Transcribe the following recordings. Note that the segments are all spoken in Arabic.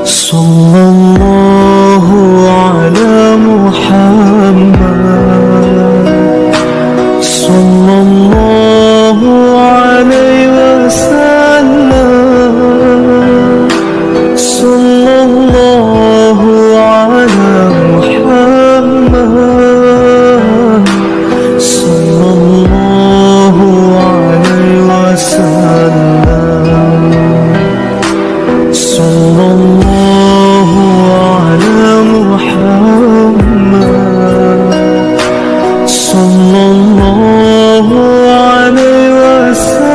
صلى الله على محمد صلى الله عليه وسلم صلى الله على محمد صلى الله عليه وسلم صلى الله على محمد صلى الله عليه وسلم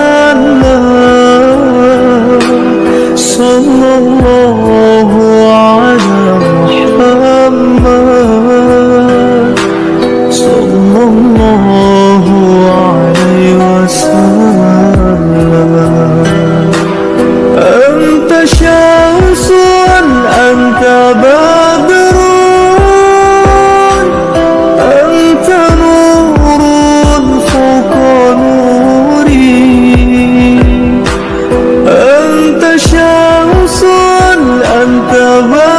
صلى الله على محمد صلى الله عليه وسلم. أنت شمس أنت بدر أنت نور فوق نوري أنت شمس أنت بدر